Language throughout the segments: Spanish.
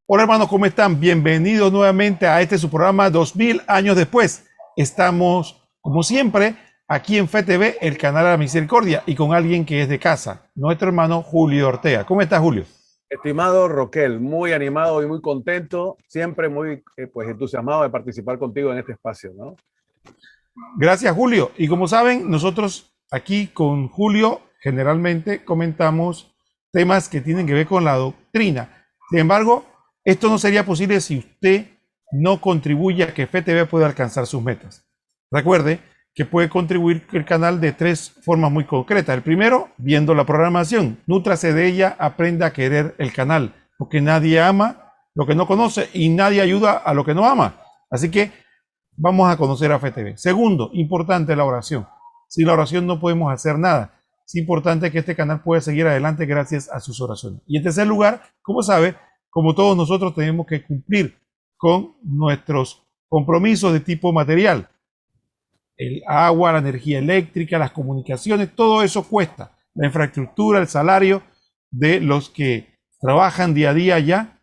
Hola hermanos, ¿cómo están? Bienvenidos nuevamente a su programa 2000 años después. Estamos, como siempre, aquí en FETV, el canal de la misericordia, y con alguien que es de casa, nuestro hermano Julio Ortega. ¿Cómo estás, Julio? Estimado Roquel, muy animado y muy contento, siempre muy pues entusiasmado de participar contigo en este espacio, ¿no? Gracias, Julio. Y como saben, nosotros aquí con Julio generalmente comentamos temas que tienen que ver con la doctrina. Sin embargo, esto no sería posible si usted no contribuye a que FETV pueda alcanzar sus metas. Recuerde que puede contribuir el canal de tres formas muy concretas. El primero, viendo la programación. Nútrase de ella, aprenda a querer el canal, porque nadie ama lo que no conoce y nadie ayuda a lo que no ama. Así que vamos a conocer a FETV. Segundo, importante la oración. Sin la oración no podemos hacer nada. Es importante que este canal pueda seguir adelante gracias a sus oraciones. Y en tercer lugar, como sabe, como todos nosotros tenemos que cumplir con nuestros compromisos de tipo material. El agua, la energía eléctrica, las comunicaciones, todo eso cuesta. La infraestructura, el salario de los que trabajan día a día allá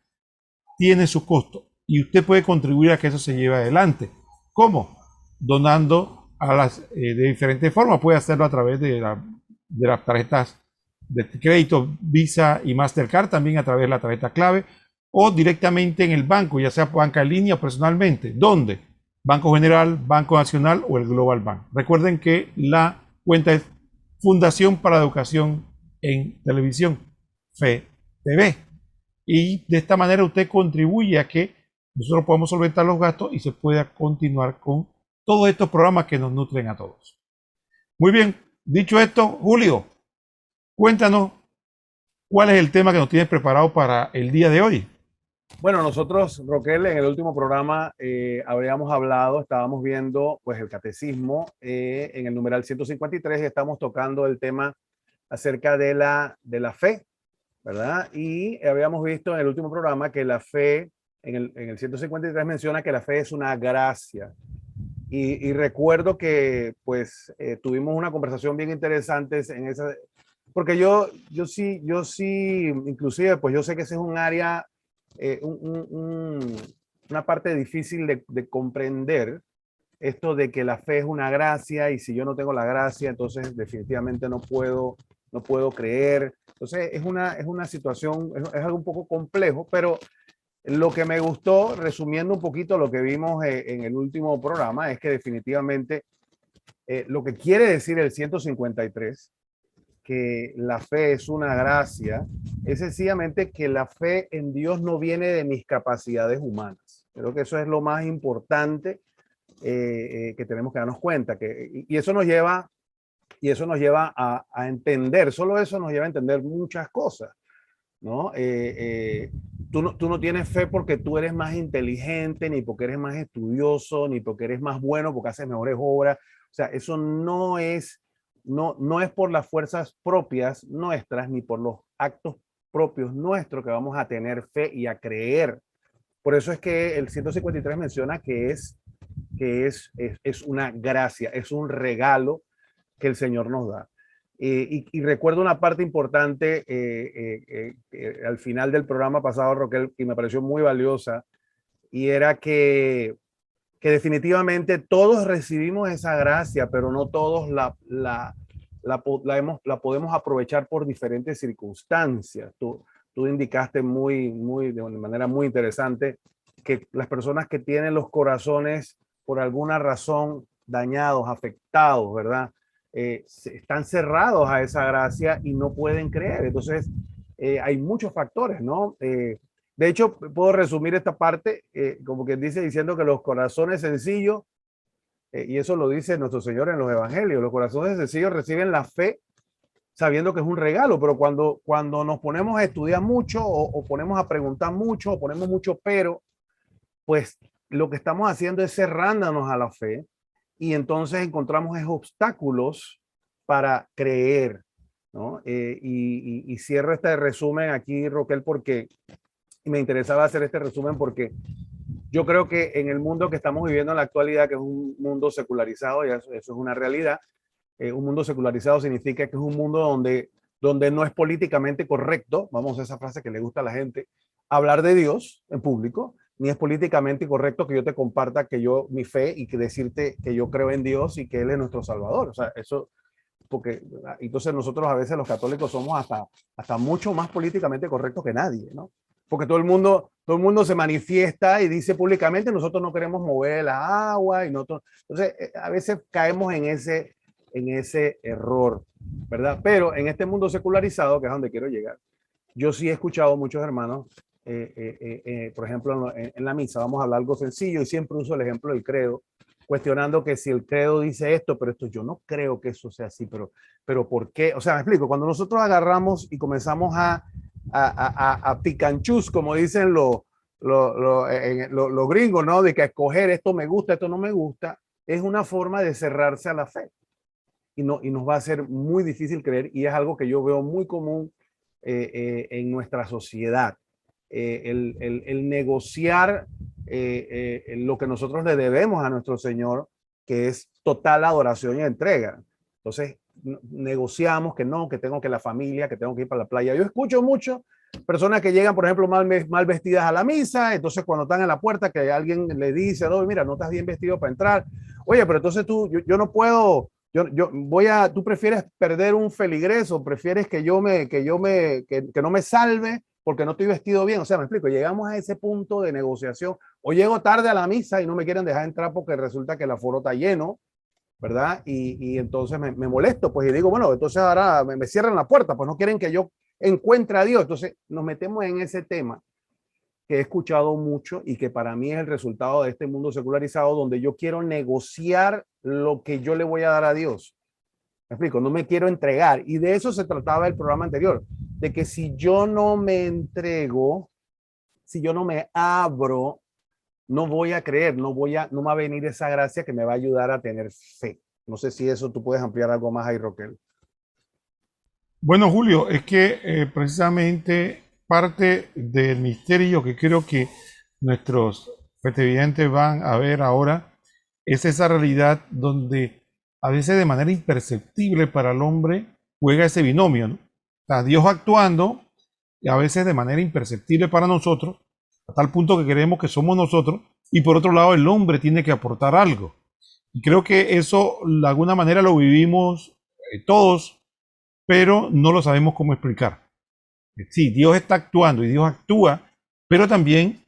tiene su costo. Y usted puede contribuir a que eso se lleve adelante. ¿Cómo? Donando a de diferentes formas. Puede hacerlo a través de las tarjetas de crédito Visa y Mastercard, también a través de la tarjeta clave, o directamente en el banco, ya sea banca en línea o personalmente. ¿Dónde? Banco General, Banco Nacional o el Global Bank. Recuerden que la cuenta es Fundación para la Educación en Televisión, FETV. Y de esta manera usted contribuye a que nosotros podamos solventar los gastos y se pueda continuar con todos estos programas que nos nutren a todos. Muy bien, dicho esto, Julio, cuéntanos cuál es el tema que nos tienes preparado para el día de hoy. Bueno, nosotros, Roquel, en el último programa estábamos viendo pues el catecismo en el numeral 153 y estamos tocando el tema acerca de la fe, ¿verdad? Y habíamos visto en el último programa que la fe, en el 153 menciona que la fe es una gracia. Y recuerdo que pues tuvimos una conversación bien interesante en esa, porque yo sí, inclusive pues yo sé que ese es un área, eh, un- un- un- una parte difícil de comprender, esto de que la fe es una gracia y si yo no tengo la gracia, entonces definitivamente no puedo creer. Entonces es una situación, es algo un poco complejo, pero lo que me gustó, resumiendo un poquito lo que vimos en el último programa, es que definitivamente lo que quiere decir el 153, que la fe es una gracia, es sencillamente que la fe en Dios no viene de mis capacidades humanas. Creo que eso es lo más importante que tenemos que darnos cuenta. Y eso nos lleva a entender, solo eso nos lleva a entender muchas cosas. ¿No? Tú no tienes fe porque tú eres más inteligente, ni porque eres más estudioso, ni porque eres más bueno, porque haces mejores obras. O sea, eso no es por las fuerzas propias nuestras, ni por los actos propios nuestros que vamos a tener fe y a creer. Por eso es que el 153 menciona es una gracia, es un regalo que el Señor nos da. Y recuerdo una parte importante al final del programa pasado, Roquel, y me pareció muy valiosa, y era que definitivamente todos recibimos esa gracia, pero no todos la podemos aprovechar por diferentes circunstancias. Tú indicaste de una manera muy interesante que las personas que tienen los corazones por alguna razón dañados, afectados, ¿verdad? Están cerrados a esa gracia y no pueden creer. Entonces, hay muchos factores, ¿no? De hecho, puedo resumir esta parte como que dice diciendo que los corazones sencillos, y eso lo dice nuestro Señor en los evangelios, los corazones sencillos reciben la fe sabiendo que es un regalo, pero cuando nos ponemos a estudiar mucho o ponemos a preguntar mucho o ponemos mucho pues lo que estamos haciendo es cerrándonos a la fe y entonces encontramos esos obstáculos para creer, ¿no? Y cierro este resumen aquí, Roquel, porque me interesaba hacer este resumen porque yo creo que en el mundo que estamos viviendo en la actualidad, que es un mundo secularizado, y eso es una realidad, un mundo secularizado significa que es un mundo donde no es políticamente correcto, vamos a esa frase que le gusta a la gente, hablar de Dios en público, ni es políticamente incorrecto que yo te comparta que yo, mi fe y que decirte que yo creo en Dios y que Él es nuestro Salvador. O sea, eso, porque entonces nosotros a veces los católicos somos hasta mucho más políticamente correctos que nadie, ¿no? Porque todo el mundo se manifiesta y dice públicamente, nosotros no queremos mover la agua y nosotros, entonces a veces caemos en ese error, ¿verdad? Pero en este mundo secularizado, que es donde quiero llegar, yo sí he escuchado muchos hermanos, por ejemplo, en la misa, vamos a hablar algo sencillo y siempre uso el ejemplo del credo, cuestionando que si el credo dice esto, pero esto yo no creo que eso sea así, pero ¿por qué? O sea, me explico, cuando nosotros agarramos y comenzamos a picanchus, como dicen los gringos, ¿no? De que escoger esto me gusta, esto no me gusta, es una forma de cerrarse a la fe. Y nos va a ser muy difícil creer, y es algo que yo veo muy común en nuestra sociedad. El negociar lo que nosotros le debemos a nuestro Señor, que es total adoración y entrega. Entonces, negociamos que no, que tengo que la familia, que tengo que ir para la playa. Yo escucho mucho personas que llegan, por ejemplo, mal vestidas a la misa, entonces cuando están en la puerta, que alguien le dice, no, mira, no estás bien vestido para entrar. Oye, pero entonces yo no puedo, tú prefieres perder un feligreso, prefieres que no me salve porque no estoy vestido bien. O sea, me explico, llegamos a ese punto de negociación, o llego tarde a la misa y no me quieren dejar entrar porque resulta que el aforo está lleno, ¿verdad? Y entonces me molesto, pues, y digo, bueno, entonces ahora me cierran la puerta, pues no quieren que yo encuentre a Dios. Entonces nos metemos en ese tema que he escuchado mucho y que para mí es el resultado de este mundo secularizado, donde yo quiero negociar lo que yo le voy a dar a Dios. Me explico, no me quiero entregar. Y de eso se trataba el programa anterior, de que si yo no me entrego, si yo no me abro, no voy a creer, no me va a venir esa gracia que me va a ayudar a tener fe. No sé si eso tú puedes ampliar algo más ahí, Roquel. Bueno, Julio, es que precisamente parte del misterio que creo que nuestros televidentes van a ver ahora es esa realidad donde a veces de manera imperceptible para el hombre juega ese binomio, ¿no? O sea, Dios actuando y a veces de manera imperceptible para nosotros, a tal punto que creemos que somos nosotros, y por otro lado el hombre tiene que aportar algo. Y creo que eso de alguna manera lo vivimos todos, pero no lo sabemos cómo explicar. Sí, Dios está actuando y Dios actúa, pero también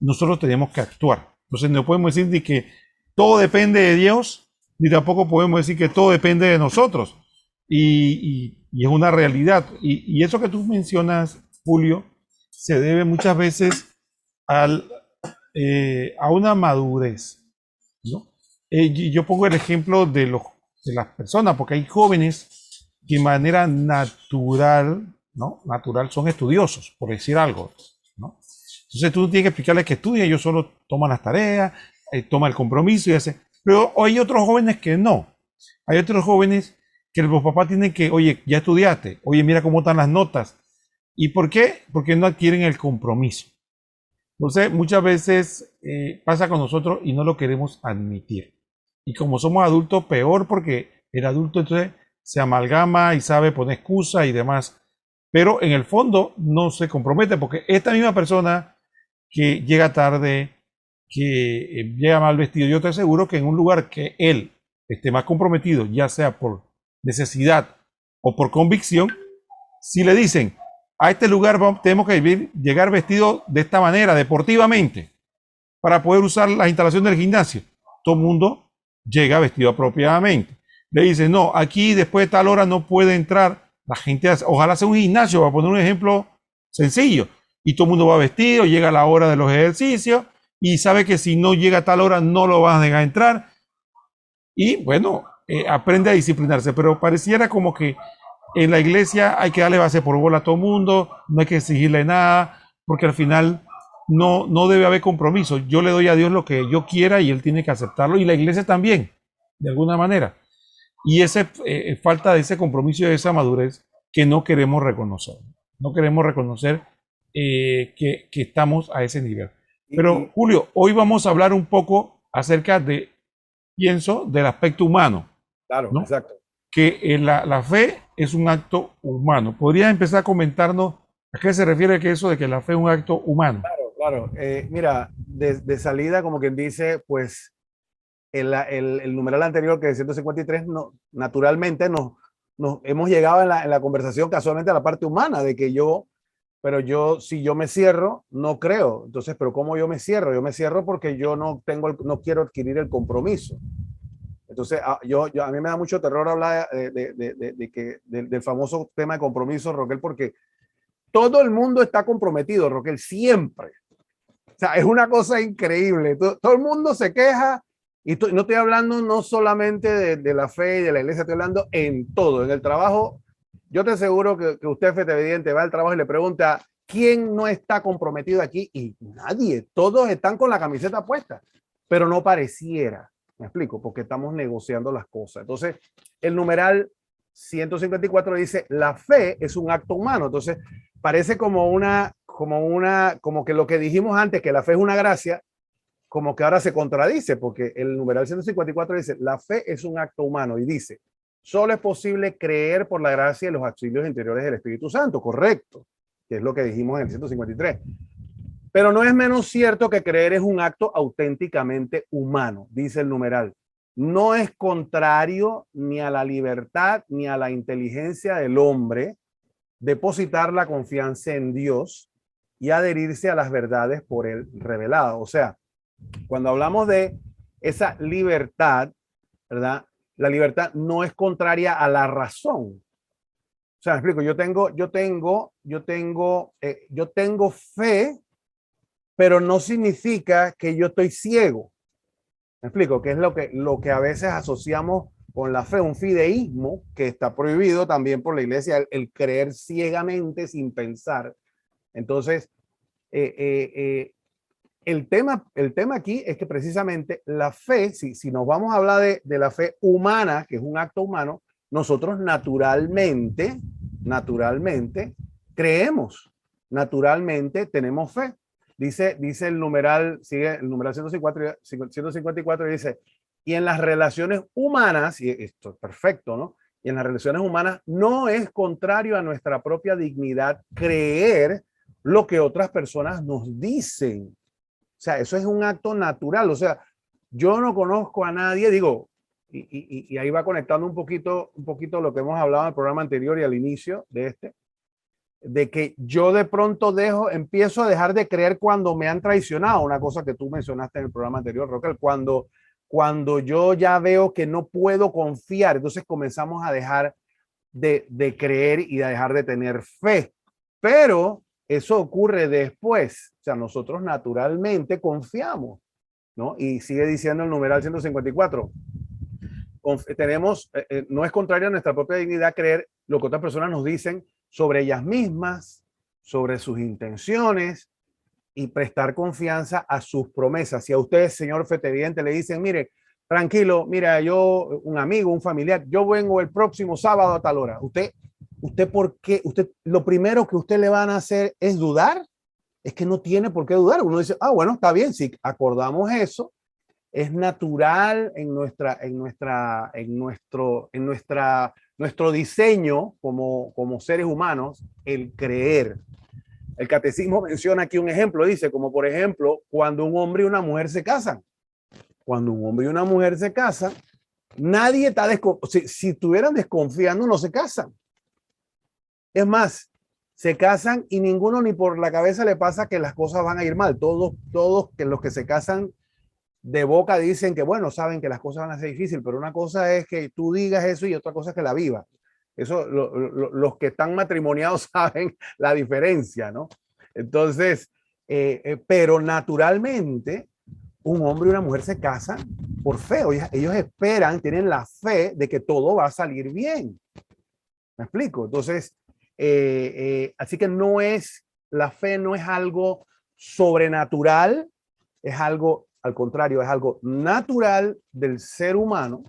nosotros tenemos que actuar. Entonces no podemos decir ni que todo depende de Dios, ni tampoco podemos decir que todo depende de nosotros. Y es una realidad. Y eso que tú mencionas, Julio, se debe muchas veces a una madurez, ¿no? Yo pongo el ejemplo de las personas, porque hay jóvenes que de manera natural, ¿no? Natural son estudiosos, por decir algo, ¿no? Entonces tú tienes que explicarles que estudian, ellos solo toman las tareas, toman el compromiso y hacen. Pero hay otros jóvenes que no. Hay otros jóvenes que los papás tienen que, oye, ya estudiaste, oye, mira cómo están las notas. ¿Y por qué? Porque no adquieren el compromiso. Entonces, muchas veces pasa con nosotros y no lo queremos admitir. Y como somos adultos, peor, porque el adulto entonces se amalgama y sabe poner excusa y demás. Pero en el fondo no se compromete, porque esta misma persona que llega tarde, que llega mal vestido, yo te aseguro que en un lugar que él esté más comprometido, ya sea por necesidad o por convicción, si le dicen, a este lugar tenemos que llegar vestido de esta manera, deportivamente, para poder usar las instalaciones del gimnasio, todo el mundo llega vestido apropiadamente. Le dicen, no, aquí después de tal hora no puede entrar. La gente, ojalá sea un gimnasio, para poner un ejemplo sencillo, y todo el mundo va vestido, llega la hora de los ejercicios, y sabe que si no llega a tal hora no lo van a dejar entrar. Y bueno, aprende a disciplinarse, pero pareciera como que en la iglesia hay que darle base por bola a todo el mundo, no hay que exigirle nada, porque al final no debe haber compromiso. Yo le doy a Dios lo que yo quiera y Él tiene que aceptarlo, y la iglesia también, de alguna manera. Y ese falta de ese compromiso y de esa madurez que no queremos reconocer. No queremos reconocer que estamos a ese nivel. Pero, Julio, hoy vamos a hablar un poco acerca pienso, del aspecto humano. Claro, ¿no? exacto. Que la fe es un acto humano. ¿Podrías empezar a comentarnos ¿A qué se refiere que eso de que la fe es un acto humano? Claro. Mira, de salida, como quien dice, pues el numeral anterior, que es 153, no, naturalmente nos hemos llegado en la conversación casualmente a la parte humana, de que pero yo, si yo me cierro, no creo. Entonces, ¿pero cómo yo me cierro? Yo me cierro porque yo no no quiero adquirir el compromiso. Entonces, a mí me da mucho terror hablar del famoso tema de compromiso, Roquel, porque todo el mundo está comprometido, Roquel, siempre. O sea, es una cosa increíble. Todo el mundo se queja y no estoy hablando no solamente de la fe y de la iglesia, estoy hablando en todo. En el trabajo, yo te aseguro que usted, evidente, va al trabajo y le pregunta, ¿quién no está comprometido aquí? Y nadie, todos están con la camiseta puesta, pero no pareciera. Me explico, porque estamos negociando las cosas. Entonces, el numeral 154 dice, la fe es un acto humano. Entonces, parece como que lo que dijimos antes, que la fe es una gracia, como que ahora se contradice, porque el numeral 154 dice, la fe es un acto humano, y dice, solo es posible creer por la gracia y los auxilios interiores del Espíritu Santo, correcto, que es lo que dijimos en el 153. Pero no es menos cierto que creer es un acto auténticamente humano, dice el numeral. No es contrario ni a la libertad ni a la inteligencia del hombre depositar la confianza en Dios y adherirse a las verdades por él reveladas. O sea, cuando hablamos de esa libertad, ¿verdad? La libertad no es contraria a la razón. O sea, me explico, yo tengo fe, pero no significa que yo estoy ciego. Me explico, que es lo que a veces asociamos con la fe, un fideísmo que está prohibido también por la iglesia, el creer ciegamente sin pensar. Entonces, eh, eh, eh, el tema aquí es que precisamente la fe, si nos vamos a hablar de la fe humana, que es un acto humano, nosotros naturalmente creemos, naturalmente tenemos fe. Dice el numeral, sigue el numeral 154 y dice, y en las relaciones humanas, y esto es perfecto, ¿no? Y en las relaciones humanas no es contrario a nuestra propia dignidad creer lo que otras personas nos dicen. O sea, eso es un acto natural. O sea, yo no conozco a nadie, digo, y ahí va conectando un poquito lo que hemos hablado en el programa anterior y al inicio de de que yo de pronto empiezo a dejar de creer cuando me han traicionado, una cosa que tú mencionaste en el programa anterior, Roquel, cuando yo ya veo que no puedo confiar, entonces comenzamos a dejar de creer y a dejar de tener fe. Pero eso ocurre después, o sea, nosotros naturalmente confiamos, ¿no? Y sigue diciendo el numeral 154, no es contrario a nuestra propia dignidad creer lo que otras personas nos dicen sobre ellas mismas, sobre sus intenciones y prestar confianza a sus promesas. Si a usted, señor feteviente, le dicen, mire, tranquilo, mira, un amigo, un familiar, yo vengo el próximo sábado a tal hora. ¿Por qué? Lo primero que usted le van a hacer es dudar. Es que no tiene por qué dudar. Uno dice, bueno, está bien, si acordamos eso, es natural nuestro diseño como seres humanos el creer. El catecismo menciona aquí un ejemplo, dice, como por ejemplo, cuando un hombre y una mujer se casan. Cuando un hombre y una mujer se casan, nadie está si estuvieran desconfiando, no se casan. Es más, se casan y ninguno ni por la cabeza le pasa que las cosas van a ir mal. Todos que los que se casan de boca dicen que, bueno, saben que las cosas van a ser difíciles, pero una cosa es que tú digas eso y otra cosa es que la vivas. Eso, los que están matrimoniados saben la diferencia, ¿no? Entonces, pero naturalmente, un hombre y una mujer se casan por fe. Ellos esperan, tienen la fe de que todo va a salir bien. ¿Me explico? Entonces, así que la fe no es algo sobrenatural, es algo, al contrario, es algo natural del ser humano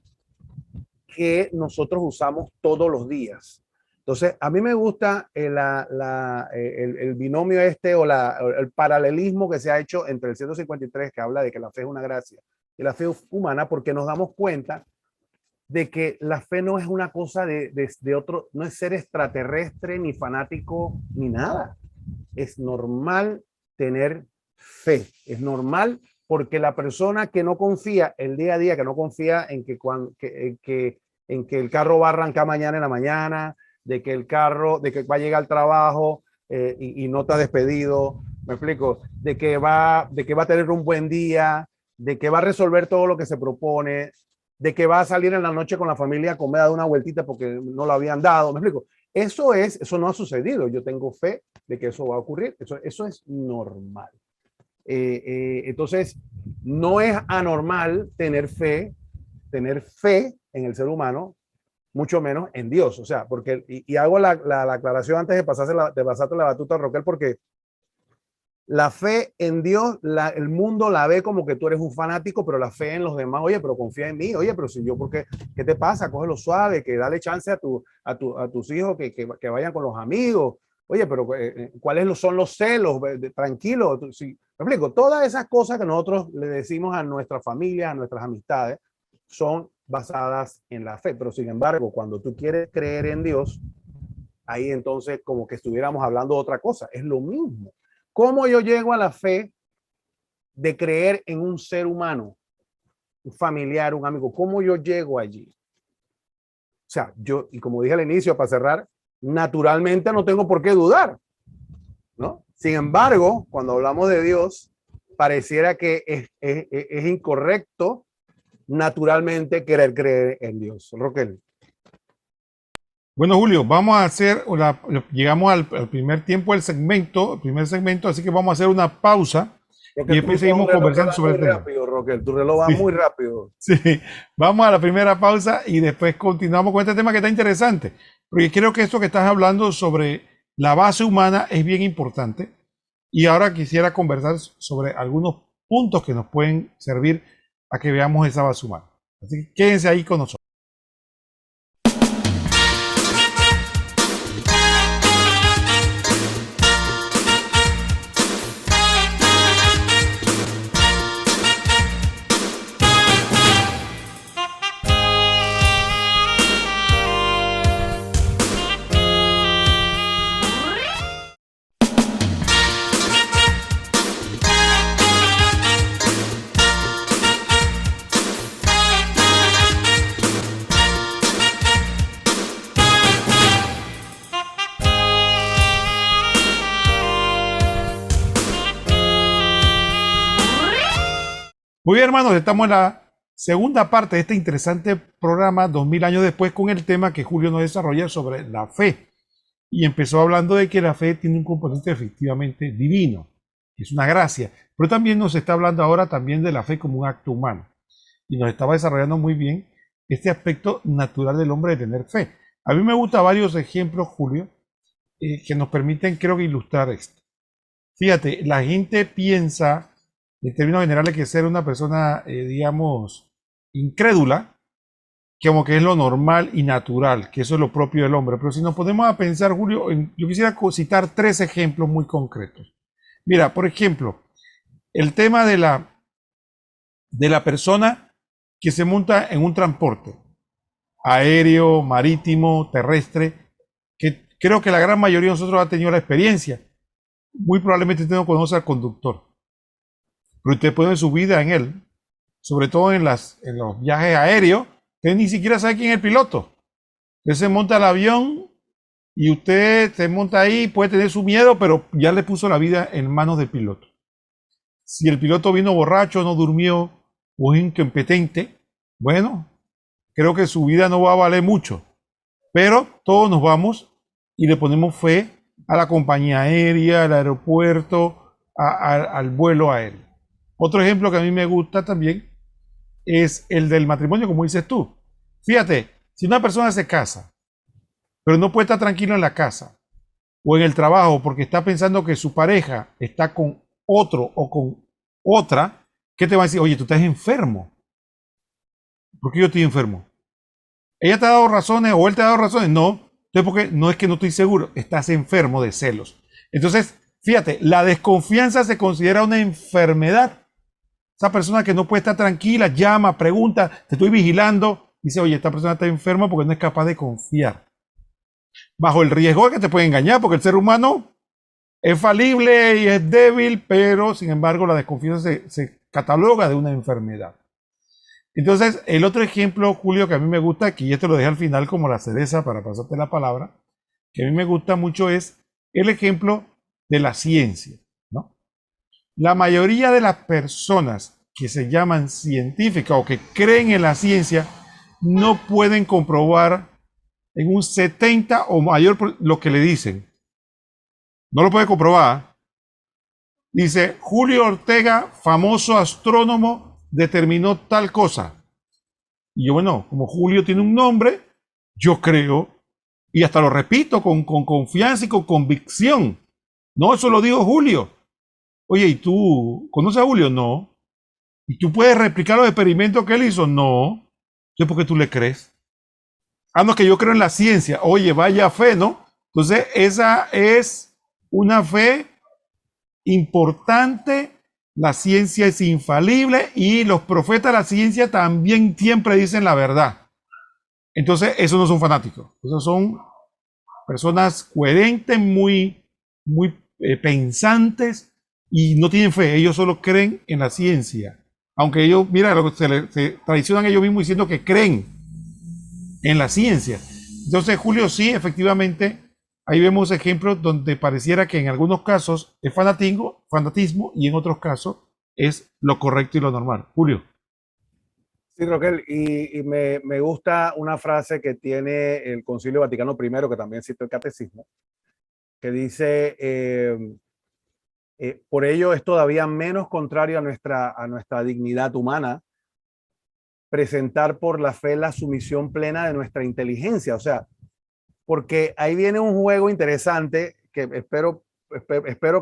que nosotros usamos todos los días. Entonces, a mí me gusta el binomio o el paralelismo que se ha hecho entre el 153, que habla de que la fe es una gracia, y la fe humana, porque nos damos cuenta de que la fe no es una cosa de otro, no es ser extraterrestre, ni fanático, ni nada. es normal tener fe, es normal porque la persona que no confía el día a día, que no confía en en que el carro va a arrancar mañana en la mañana, de que el carro, de que va a llegar al trabajo y no está despedido, me explico, de que va a tener un buen día, de que va a resolver todo lo que se propone, de que va a salir en la noche con la familia a comer, a dar una vueltita porque no lo habían dado, me explico. Eso no ha sucedido. Yo tengo fe de que eso va a ocurrir. Eso es normal. Entonces, no es anormal tener fe en el ser humano, mucho menos en Dios. O sea, porque, y hago la aclaración antes de pasarte la batuta a Roquel, porque la fe en Dios, el mundo la ve como que tú eres un fanático, pero la fe en los demás, oye, pero confía en mí, oye, pero si yo, ¿qué te pasa? Cógelo suave, que dale chance a tus hijos que vayan con los amigos. Oye, pero ¿cuáles son los celos? Tranquilo. Si, me explico, todas esas cosas que nosotros le decimos a nuestra familia, a nuestras amistades, son basadas en la fe. Pero sin embargo, cuando tú quieres creer en Dios, ahí entonces como que estuviéramos hablando de otra cosa. Es lo mismo. ¿Cómo yo llego a la fe de creer en un ser humano, un familiar, un amigo? ¿Cómo yo llego allí? O sea, yo, y como dije al inicio, para cerrar, naturalmente no tengo por qué dudar, ¿no? Sin embargo, cuando hablamos de Dios, pareciera que es incorrecto naturalmente querer creer en Dios. Roquel. Bueno, Julio, vamos a hacer, llegamos al primer tiempo del segmento, el primer segmento, así que vamos a hacer una pausa y después seguimos conversando sobre el tema. Rápido, Roquel, tu reloj va muy rápido. Sí, vamos a la primera pausa y después continuamos con este tema que está interesante, porque creo que esto que estás hablando sobre la base humana es bien importante y ahora quisiera conversar sobre algunos puntos que nos pueden servir a que veamos esa base humana. Así que quédense ahí con nosotros. Muy bien, hermanos, estamos en la segunda parte de este interesante programa, 2000 años después, con el tema que Julio nos desarrolla sobre la fe. Y empezó hablando de que la fe tiene un componente efectivamente divino, es una gracia, pero también nos está hablando ahora también de la fe como un acto humano. Y nos estaba desarrollando muy bien este aspecto natural del hombre de tener fe. A mí me gustan varios ejemplos, Julio, que nos permiten, creo que, ilustrar esto. Fíjate, la gente piensa en términos generales que ser una persona, digamos, incrédula, como que es lo normal y natural, que eso es lo propio del hombre. Pero si nos ponemos a pensar, Julio, yo quisiera citar 3 ejemplos muy concretos. Mira, por ejemplo, el tema de la persona que se monta en un transporte aéreo, marítimo, terrestre, que creo que la gran mayoría de nosotros ha tenido la experiencia. Muy probablemente usted no conoce al conductor, pero usted pone su vida en él, sobre todo en los viajes aéreos. Usted ni siquiera sabe quién es el piloto. Usted se monta al avión y usted se monta ahí, puede tener su miedo, pero ya le puso la vida en manos del piloto. Si el piloto vino borracho, no durmió o es incompetente, bueno, creo que su vida no va a valer mucho. Pero todos nos vamos y le ponemos fe a la compañía aérea, al aeropuerto, al vuelo aéreo. Otro ejemplo que a mí me gusta también es el del matrimonio, como dices tú. Fíjate, si una persona se casa, pero no puede estar tranquilo en la casa o en el trabajo porque está pensando que su pareja está con otro o con otra, ¿qué te va a decir? Oye, tú estás enfermo. ¿Por qué yo estoy enfermo? ¿Ella te ha dado razones o él te ha dado razones? No. Entonces, porque no es que no estoy seguro, estás enfermo de celos. Entonces, fíjate, la desconfianza se considera una enfermedad. Esa persona que no puede estar tranquila, llama, pregunta, te estoy vigilando, dice, oye, esta persona está enferma porque no es capaz de confiar. Bajo el riesgo de que te puede engañar, porque el ser humano es falible y es débil, pero sin embargo la desconfianza se cataloga de una enfermedad. Entonces, el otro ejemplo, Julio, que a mí me gusta, aquí ya te lo dejé al final como la cereza para pasarte la palabra, que a mí me gusta mucho es el ejemplo de la ciencia, ¿no? La mayoría de las personas que se llaman científicas o que creen en la ciencia no pueden comprobar en un 70 o mayor lo que le dicen. No lo puede comprobar. Dice, Julio Ortega, famoso astrónomo, determinó tal cosa. Y yo, bueno, como Julio tiene un nombre, yo creo, y hasta lo repito con confianza y con convicción. No, eso lo dijo Julio. Oye, ¿y tú conoces a Julio? No. ¿Y tú puedes replicar los experimentos que él hizo? No. Entonces, ¿por qué tú le crees? Ah, no, que yo creo en la ciencia. Oye, vaya fe, ¿no? Entonces, esa es una fe importante. La ciencia es infalible y los profetas de la ciencia también siempre dicen la verdad. Entonces, esos no son fanáticos. Esos son personas coherentes, muy pensantes y no tienen fe. Ellos solo creen en la ciencia. Aunque ellos, mira, lo que se traicionan ellos mismos diciendo que creen en la ciencia. Entonces, Julio, sí, efectivamente, ahí vemos ejemplos donde pareciera que en algunos casos es fanatismo y en otros casos es lo correcto y lo normal. Julio. Sí, Roquel, y me gusta una frase que tiene el Concilio Vaticano I, que también cita el Catecismo, que dice, por ello es todavía menos contrario a nuestra dignidad humana presentar por la fe la sumisión plena de nuestra inteligencia. O sea, porque ahí viene un juego interesante que espero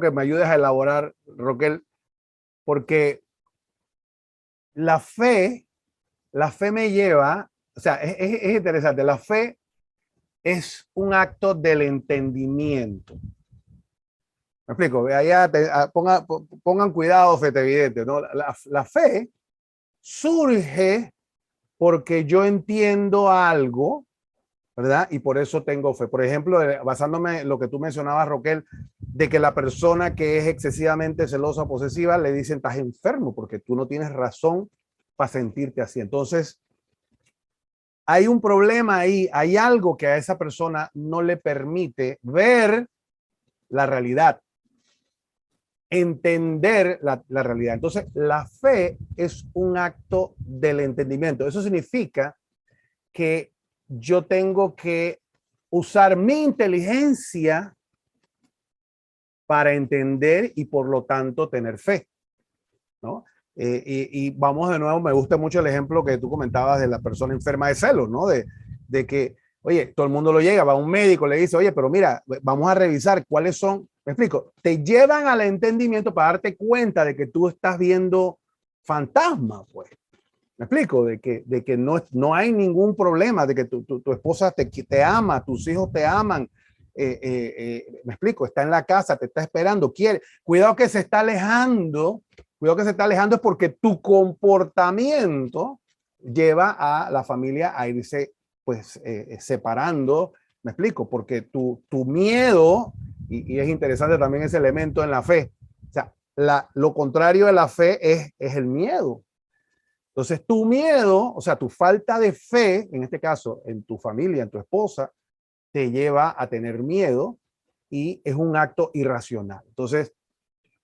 que me ayudes a elaborar, Roquel, porque la fe me lleva, o sea, es interesante, la fe es un acto del entendimiento. Me explico, allá pongan cuidado, fetevidentes, ¿no? La fe surge porque yo entiendo algo, ¿verdad? Y por eso tengo fe. Por ejemplo, basándome en lo que tú mencionabas, Roquel, de que la persona que es excesivamente celosa o posesiva le dicen estás enfermo porque tú no tienes razón para sentirte así. Entonces, hay un problema ahí, hay algo que a esa persona no le permite ver la realidad, entender la realidad. Entonces, la fe es un acto del entendimiento. Eso significa que yo tengo que usar mi inteligencia para entender y por lo tanto tener fe, ¿no? Y vamos de nuevo, me gusta mucho el ejemplo que tú comentabas de la persona enferma de celos, ¿no? De que, oye, todo el mundo lo llega, va a un médico, le dice, oye, pero mira, vamos a revisar cuáles son, me explico, te llevan al entendimiento para darte cuenta de que tú estás viendo fantasmas, pues. Me explico, de que no hay ningún problema, de que tu esposa te ama, tus hijos te aman, me explico, está en la casa, te está esperando, quiere, cuidado que se está alejando es porque tu comportamiento lleva a la familia a irse pues separando, me explico, porque tu miedo, y es interesante también ese elemento en la fe, o sea, lo contrario de la fe es el miedo. Entonces tu miedo, o sea, tu falta de fe, en este caso, en tu familia, en tu esposa, te lleva a tener miedo y es un acto irracional. Entonces,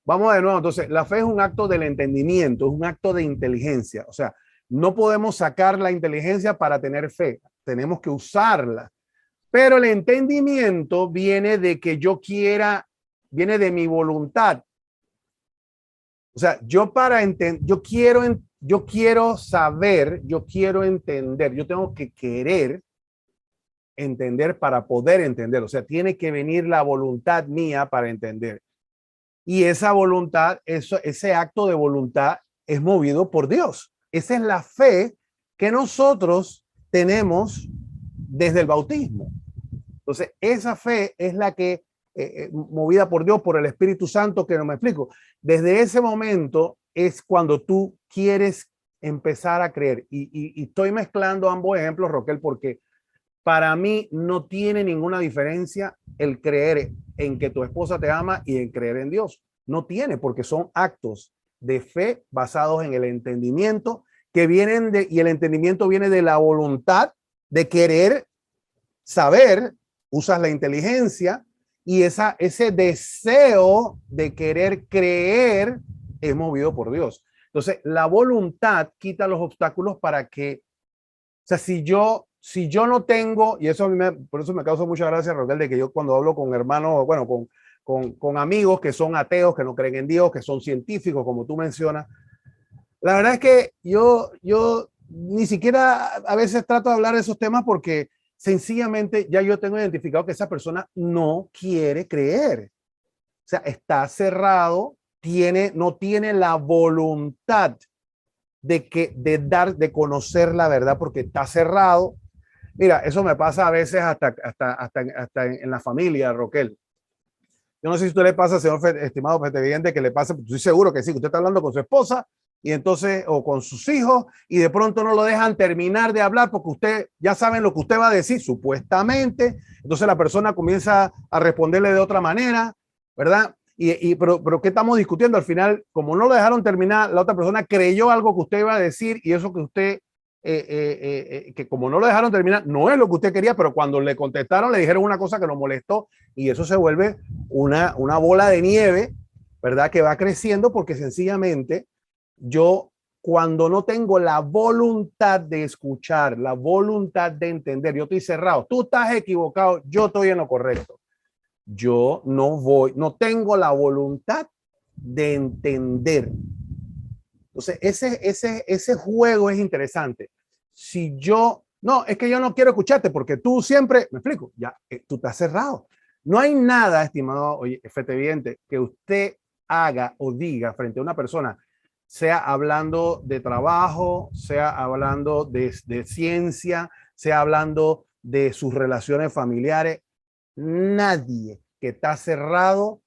vamos de nuevo. Entonces, la fe es un acto del entendimiento, es un acto de inteligencia. O sea, no podemos sacar la inteligencia para tener fe, tenemos que usarla. Pero el entendimiento viene de que yo quiera, viene de mi voluntad. O sea, yo para entender, yo quiero saber, yo quiero entender, yo tengo que querer entender para poder entender. O sea, tiene que venir la voluntad mía para entender. Y esa voluntad, ese acto de voluntad es movido por Dios. Esa es la fe que nosotros tenemos desde el bautismo. Entonces, esa fe es la que, movida por Dios, por el Espíritu Santo, que no me explico. Desde ese momento es cuando tú quieres empezar a creer. Y estoy mezclando ambos ejemplos, Roquel, porque para mí no tiene ninguna diferencia el creer en que tu esposa te ama y en creer en Dios. No tiene, porque son actos de fe basados en el entendimiento que vienen y el entendimiento viene de la voluntad de querer saber, usas la inteligencia y ese deseo de querer creer es movido por Dios. Entonces, la voluntad quita los obstáculos para que, o sea, si yo no tengo, y eso a mí por eso me causa mucha gracia, Roquel, de que yo cuando hablo con hermanos, bueno, con amigos que son ateos, que no creen en Dios, que son científicos, como tú mencionas, la verdad es que yo ni siquiera a veces trato de hablar de esos temas porque sencillamente ya yo tengo identificado que esa persona no quiere creer. O sea, está cerrado, no tiene la voluntad de conocer la verdad porque está cerrado. Mira, eso me pasa a veces hasta en la familia, Roquel. Yo no sé si a usted le pasa, señor estimado evidente, que le pasa, estoy seguro que sí, que usted está hablando con su esposa y entonces, o con sus hijos, y de pronto no lo dejan terminar de hablar porque usted ya saben lo que usted va a decir, supuestamente. Entonces la persona comienza a responderle de otra manera, ¿verdad? Pero ¿qué estamos discutiendo? Al final, como no lo dejaron terminar, la otra persona creyó algo que usted iba a decir y eso que usted, que como no lo dejaron terminar, no es lo que usted quería, pero cuando le contestaron, le dijeron una cosa que lo molestó y eso se vuelve una bola de nieve, ¿verdad? Que va creciendo porque sencillamente yo, cuando no tengo la voluntad de escuchar, la voluntad de entender, yo estoy cerrado, tú estás equivocado, yo estoy en lo correcto. Yo no tengo la voluntad de entender. Entonces, ese juego es interesante. Si yo, no, es que yo no quiero escucharte porque tú siempre, me explico, ya, tú estás cerrado. No hay nada, estimado FTViente, que usted haga o diga frente a una persona, sea hablando de trabajo, sea hablando de ciencia, sea hablando de sus relaciones familiares. Nadie que está cerrado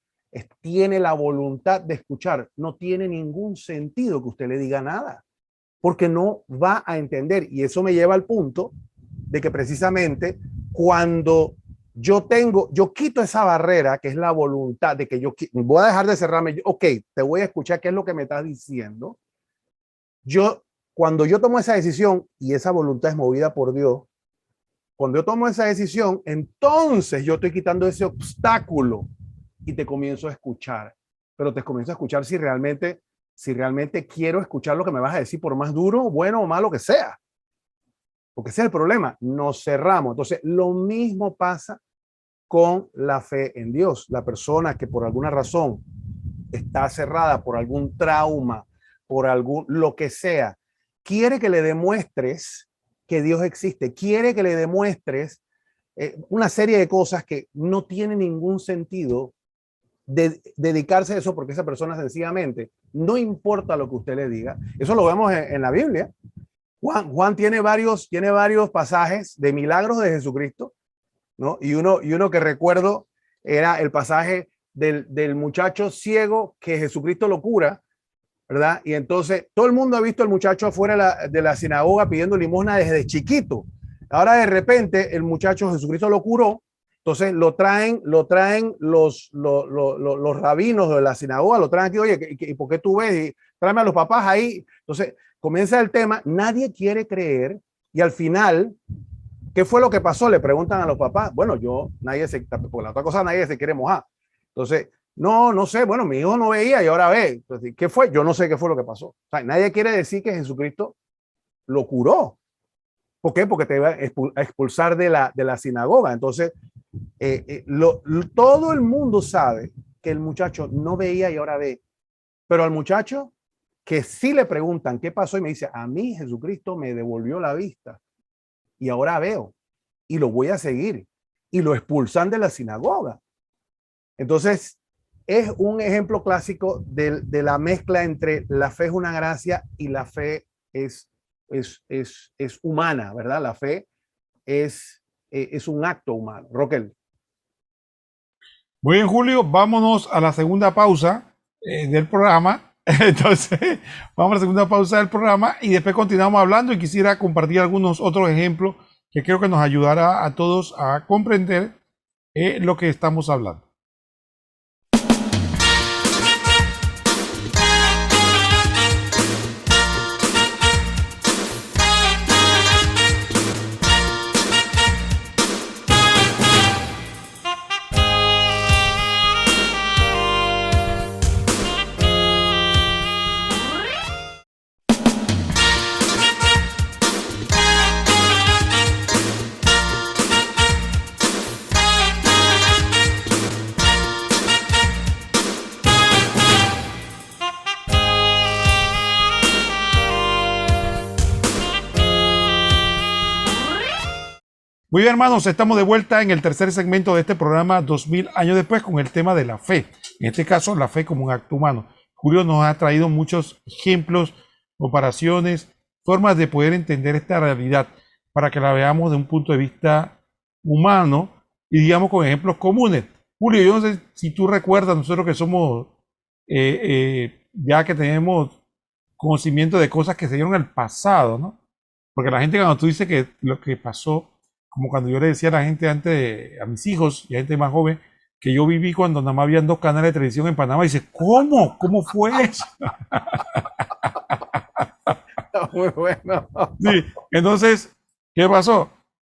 tiene la voluntad de escuchar. No tiene ningún sentido que usted le diga nada, porque no va a entender. Y eso me lleva al punto de que precisamente cuando yo quito esa barrera que es la voluntad de que yo voy a dejar de cerrarme. Ok, te voy a escuchar qué es lo que me estás diciendo. Cuando yo tomo esa decisión y esa voluntad es movida por Dios, cuando yo tomo esa decisión, entonces yo estoy quitando ese obstáculo y te comienzo a escuchar. Pero te comienzo a escuchar si realmente quiero escuchar lo que me vas a decir, por más duro, bueno o malo que sea. Porque ese es el problema, nos cerramos. Entonces, lo mismo pasa con la fe en Dios. La persona que por alguna razón está cerrada por algún trauma, por lo que sea, quiere que le demuestres que Dios existe, quiere que le demuestres una serie de cosas que no tiene ningún sentido dedicarse a eso porque esa persona sencillamente, no importa lo que usted le diga, eso lo vemos en la Biblia. Juan tiene varios pasajes de milagros de Jesucristo, ¿no? Y uno que recuerdo era el pasaje del muchacho ciego que Jesucristo lo cura, ¿verdad? Y entonces todo el mundo ha visto al muchacho afuera de la sinagoga pidiendo limosna desde chiquito. Ahora de repente el muchacho Jesucristo lo curó, entonces lo traen los rabinos de la sinagoga, lo traen aquí, oye, ¿y por qué tú ves? Y tráeme a los papás ahí. Entonces comienza el tema, nadie quiere creer y al final, ¿qué fue lo que pasó? Le preguntan a los papás. Bueno, por la otra cosa nadie se quiere mojar. Entonces, no sé, bueno, mi hijo no veía y ahora ve. Entonces, ¿qué fue? Yo no sé qué fue lo que pasó. O sea, nadie quiere decir que Jesucristo lo curó. ¿Por qué? Porque te iba a expulsar de la sinagoga. Entonces, todo el mundo sabe que el muchacho no veía y ahora ve. Pero al muchacho que sí le preguntan qué pasó y me dice, a mí Jesucristo me devolvió la vista y ahora veo y lo voy a seguir. Y lo expulsan de la sinagoga. Entonces, es un ejemplo clásico de la mezcla entre la fe es una gracia y la fe es humana, ¿verdad? La fe es un acto humano. Roquel. Muy bien, Julio, vámonos a la segunda pausa del programa. Entonces, vamos a la segunda pausa del programa y después continuamos hablando y quisiera compartir algunos otros ejemplos que creo que nos ayudará a todos a comprender lo que estamos hablando. Muy bien, hermanos, estamos de vuelta en el tercer segmento de este programa 2000 años después con el tema de la fe. En este caso, la fe como un acto humano. Julio nos ha traído muchos ejemplos, comparaciones, formas de poder entender esta realidad para que la veamos de un punto de vista humano y digamos con ejemplos comunes. Julio, yo no sé si tú recuerdas, nosotros que somos, ya que tenemos conocimiento de cosas que se dieron en el pasado, ¿no? Porque la gente cuando tú dices que lo que pasó, como cuando yo le decía a la gente antes, a mis hijos y a gente más joven, que yo viví cuando nada más habían 2 canales de televisión en Panamá, y dice, ¿cómo? ¿Cómo fue eso? Muy bueno. Sí, entonces, ¿qué pasó?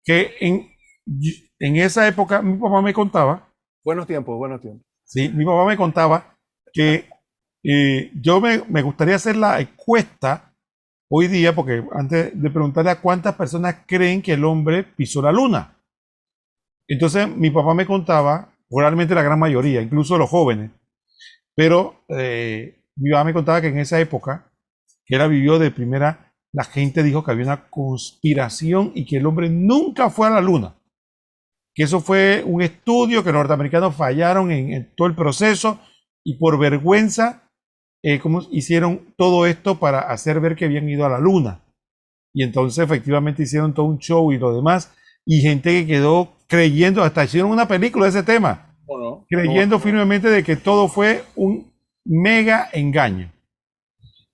Que en esa época mi papá me contaba, Buenos tiempos, buenos tiempos. sí, mi papá me contaba que yo me gustaría hacer la encuesta hoy día, porque antes de preguntarle a cuántas personas creen que el hombre pisó la luna. Entonces mi papá me contaba, probablemente la gran mayoría, incluso los jóvenes, pero mi papá me contaba que en esa época, que él vivió de primera, la gente dijo que había una conspiración y que el hombre nunca fue a la luna. Que eso fue un estudio, que los norteamericanos fallaron en todo el proceso y por vergüenza cómo hicieron todo esto para hacer ver que habían ido a la luna. Y entonces efectivamente hicieron todo un show y lo demás. Y gente que quedó creyendo, hasta hicieron una película de ese tema, No, creyendo firmemente de que todo fue un mega engaño.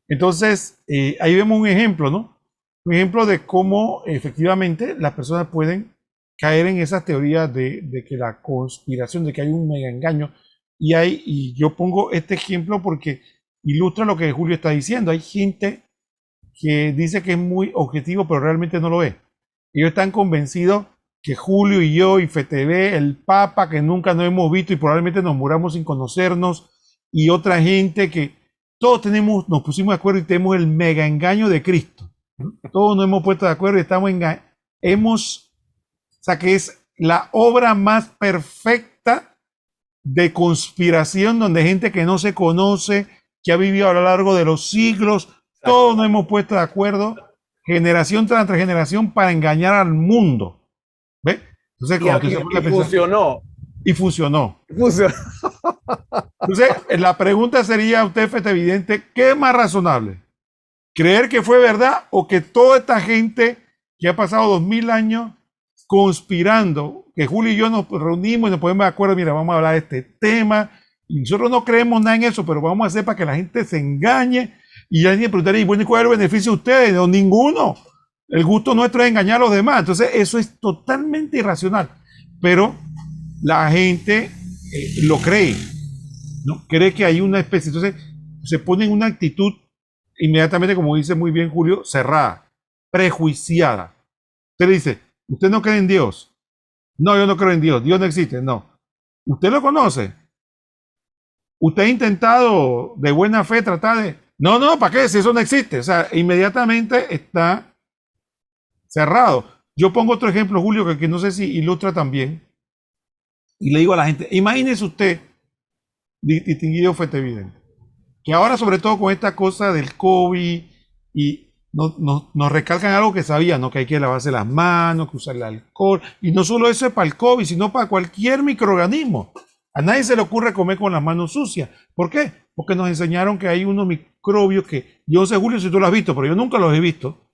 Entonces, ahí vemos un ejemplo, ¿no? Un ejemplo de cómo efectivamente las personas pueden caer en esas teorías de que la conspiración, de que hay un mega engaño. Y yo pongo este ejemplo porque ilustra lo que Julio está diciendo. Hay gente que dice que es muy objetivo, pero realmente no lo es. Ellos están convencidos que Julio y yo y FTV, el Papa, que nunca nos hemos visto y probablemente nos muramos sin conocernos, y otra gente que todos nos pusimos de acuerdo y tenemos el mega engaño de Cristo. Todos nos hemos puesto de acuerdo y estamos o sea, que es la obra más perfecta de conspiración, donde gente que no se conoce, que ha vivido a lo largo de los siglos, todos nos hemos puesto de acuerdo, generación tras generación, para engañar al mundo. ¿Ves? Entonces, y funcionó. Y funcionó. Funcionó. Entonces, la pregunta sería a usted, Fete Evidente, ¿qué es más razonable? ¿Creer que fue verdad o que toda esta gente que ha pasado 2000 años conspirando, que Julio y yo nos reunimos y nos ponemos de acuerdo, mira, vamos a hablar de este tema, y nosotros no creemos nada en eso, pero vamos a hacer para que la gente se engañe, y alguien preguntaría, bueno, ¿y cuál es el beneficio de ustedes? No, ninguno. El gusto nuestro es engañar a los demás. Entonces, eso es totalmente irracional. Pero la gente lo cree, ¿no? Cree que hay una especie. Entonces, se pone en una actitud inmediatamente, como dice muy bien Julio, cerrada, prejuiciada. Usted le dice, ¿usted no cree en Dios? No, yo no creo en Dios. Dios no existe. No. ¿Usted lo conoce? ¿Usted ha intentado de buena fe tratar de... No, ¿para qué? Si eso no existe. O sea, inmediatamente está cerrado. Yo pongo otro ejemplo, Julio, que no sé si ilustra también. Y le digo a la gente, imagínese usted, distinguido Fete Evidente, que ahora sobre todo con esta cosa del COVID y nos recalcan algo que sabían, ¿no? Que hay que lavarse las manos, que usar el alcohol. Y no solo eso es para el COVID, sino para cualquier microorganismo. A nadie se le ocurre comer con las manos sucias. ¿Por qué? Porque nos enseñaron que hay unos microbios que, yo no sé, Julio, si tú lo has visto, pero yo nunca los he visto.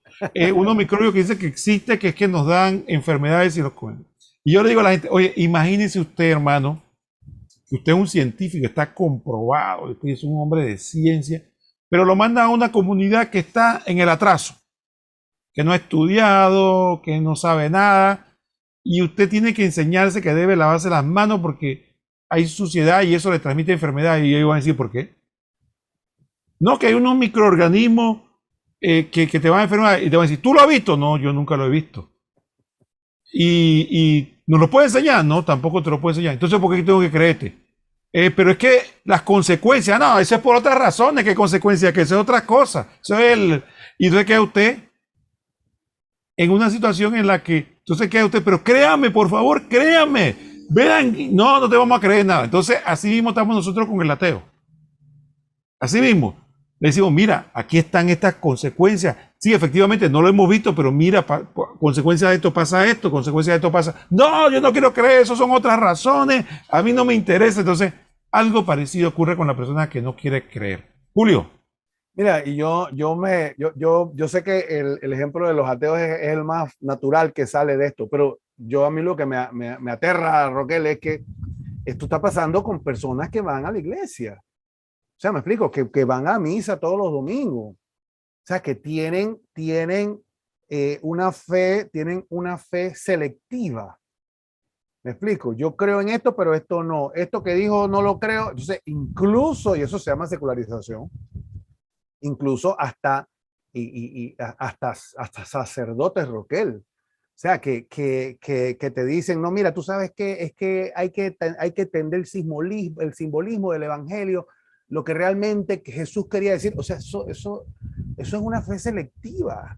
Unos microbios que dicen que existe, que es que nos dan enfermedades y los comemos. Y yo le digo a la gente, oye, imagínese usted, hermano, que usted es un científico, está comprobado, usted es un hombre de ciencia, pero lo manda a una comunidad que está en el atraso, que no ha estudiado, que no sabe nada, y usted tiene que enseñarse que debe lavarse las manos porque hay suciedad y eso le transmite enfermedad. Y ellos van a decir, ¿por qué? No, que hay unos microorganismos que te van a enfermar y te van a decir, ¿tú lo has visto? No, yo nunca lo he visto. Y ¿nos lo puede enseñar? No, tampoco te lo puede enseñar. Entonces, ¿por qué tengo que creerte? Pero es que las consecuencias, no, eso es por otras razones. ¿Qué consecuencias? Que eso es otra cosa. Eso es el... Y entonces queda usted en una situación en la que, entonces queda usted, pero créame, por favor, créame. Vean, no, no te vamos a creer nada. Entonces, así mismo estamos nosotros con el ateo. Así mismo. Le decimos, mira, aquí están estas consecuencias. Sí, efectivamente, no lo hemos visto, pero mira, consecuencia de esto pasa esto, consecuencia de esto pasa. No, yo no quiero creer, eso son otras razones, a mí no me interesa. Entonces, algo parecido ocurre con la persona que no quiere creer. Julio. Mira, y yo sé que el ejemplo de los ateos es el más natural que sale de esto, pero a mí lo que me aterra, Roquel, es que esto está pasando con personas que van a la iglesia. O sea, me explico, que van a misa todos los domingos. O sea, que tienen una fe selectiva. Me explico, yo creo en esto, pero esto no. Esto que dijo no lo creo. Entonces, incluso, y eso se llama secularización, incluso hasta sacerdotes, Roquel. O sea, que te dicen, no, mira, tú sabes que es que hay que entender el simbolismo del evangelio, lo que realmente Jesús quería decir. O sea, eso es una fe selectiva.